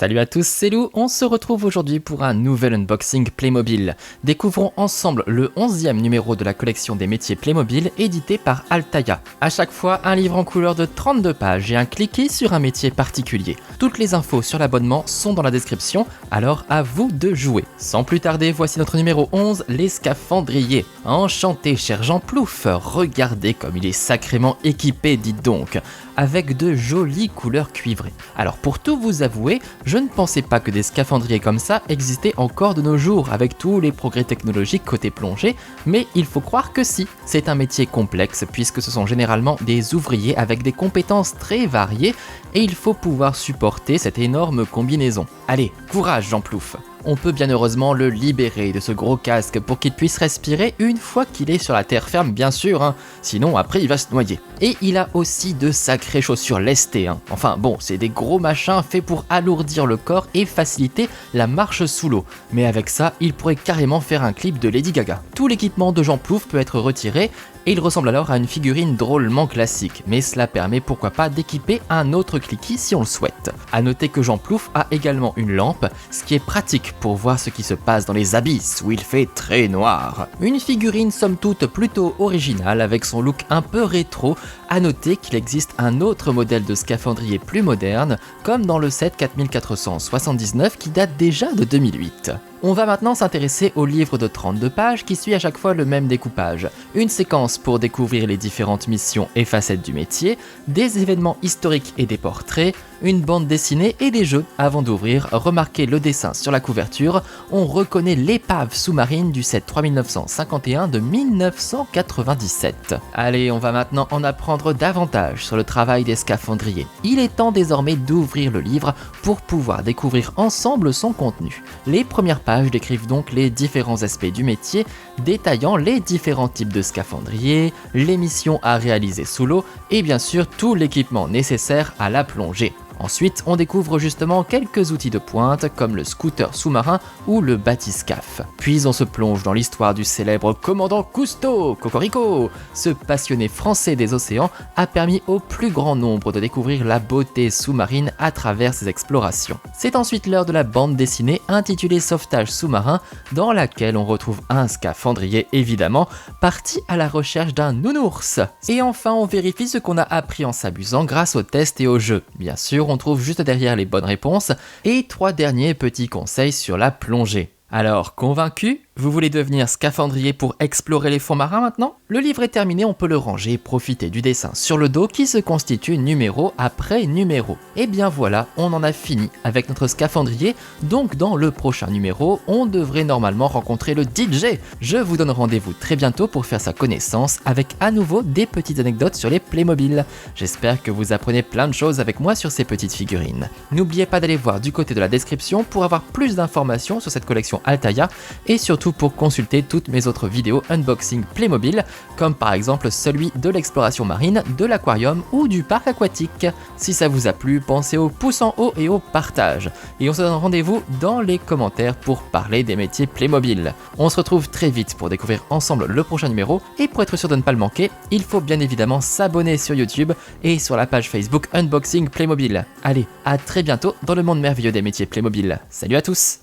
Salut à tous, c'est Lou, on se retrouve aujourd'hui pour un nouvel unboxing Playmobil. Découvrons ensemble le 11e numéro de la collection des métiers Playmobil édité par Altaïa. À chaque fois, un livre en couleur de 32 pages et un cliquet sur un métier particulier. Toutes les infos sur l'abonnement sont dans la description, alors à vous de jouer. Sans plus tarder, voici notre numéro 11, les scaphandriers. Enchanté cher Jean Plouf, regardez comme il est sacrément équipé, dites donc, avec de jolies couleurs cuivrées. Alors pour tout vous avouer, je ne pensais pas que des scaphandriers comme ça existaient encore de nos jours avec tous les progrès technologiques côté plongée, mais il faut croire que si. C'est un métier complexe puisque ce sont généralement des ouvriers avec des compétences très variées et il faut pouvoir supporter cette énorme combinaison. Allez, courage Jean Plouf! On peut bien heureusement le libérer de ce gros casque pour qu'il puisse respirer une fois qu'il est sur la terre ferme bien sûr, hein. Sinon après il va se noyer. Et il a aussi de sacrées chaussures lestées, hein. Enfin bon, c'est des gros machins faits pour alourdir le corps et faciliter la marche sous l'eau. Mais avec ça, il pourrait carrément faire un clip de Lady Gaga. Tout l'équipement de Jean Plouf peut être retiré et il ressemble alors à une figurine drôlement classique, mais cela permet pourquoi pas d'équiper un autre cliquis si on le souhaite. A noter que Jean Plouf a également une lampe, ce qui est pratique pour voir ce qui se passe dans les abysses où il fait très noir. Une figurine somme toute plutôt originale avec son look un peu rétro. A noter qu'il existe un autre modèle de scaphandrier plus moderne, comme dans le set 4479 qui date déjà de 2008. On va maintenant s'intéresser au livre de 32 pages qui suit à chaque fois le même découpage. Une séquence pour découvrir les différentes missions et facettes du métier, des événements historiques et des portraits, une bande dessinée et des jeux. Avant d'ouvrir, remarquez le dessin sur la couverture, on reconnaît l'épave sous-marine du set 3951 de 1997. Allez, on va maintenant en apprendre davantage sur le travail des scaphandriers. Il est temps désormais d'ouvrir le livre pour pouvoir découvrir ensemble son contenu. Les premières pages décrivent donc les différents aspects du métier, détaillant les différents types de scaphandriers, les missions à réaliser sous l'eau et bien sûr tout l'équipement nécessaire à la plongée. Ensuite, on découvre justement quelques outils de pointe comme le scooter sous-marin ou le bathyscaphe. Puis on se plonge dans l'histoire du célèbre commandant Cousteau, Cocorico. Ce passionné français des océans a permis au plus grand nombre de découvrir la beauté sous-marine à travers ses explorations. C'est ensuite l'heure de la bande dessinée intitulée Sauvetage sous-marin, dans laquelle on retrouve un scaphandrier évidemment, parti à la recherche d'un nounours. Et enfin, on vérifie ce qu'on a appris en s'amusant grâce aux tests et aux jeux. Bien sûr, on trouve juste derrière les bonnes réponses et 3 derniers petits conseils sur la plongée. Alors, convaincu ? Vous voulez devenir scaphandrier pour explorer les fonds marins maintenant ? Le livre est terminé, on peut le ranger et profiter du dessin sur le dos qui se constitue numéro après numéro. Et bien voilà, on en a fini avec notre scaphandrier, donc dans le prochain numéro, on devrait normalement rencontrer le DJ. Je vous donne rendez-vous très bientôt pour faire sa connaissance avec à nouveau des petites anecdotes sur les Playmobil. J'espère que vous apprenez plein de choses avec moi sur ces petites figurines. N'oubliez pas d'aller voir du côté de la description pour avoir plus d'informations sur cette collection Altaïa et surtout pour consulter toutes mes autres vidéos unboxing Playmobil, comme par exemple celui de l'exploration marine, de l'aquarium ou du parc aquatique. Si ça vous a plu, pensez au pouce en haut et au partage. Et on se donne rendez-vous dans les commentaires pour parler des métiers Playmobil. On se retrouve très vite pour découvrir ensemble le prochain numéro, et pour être sûr de ne pas le manquer, il faut bien évidemment s'abonner sur YouTube et sur la page Facebook Unboxing Playmobil. Allez, à très bientôt dans le monde merveilleux des métiers Playmobil. Salut à tous!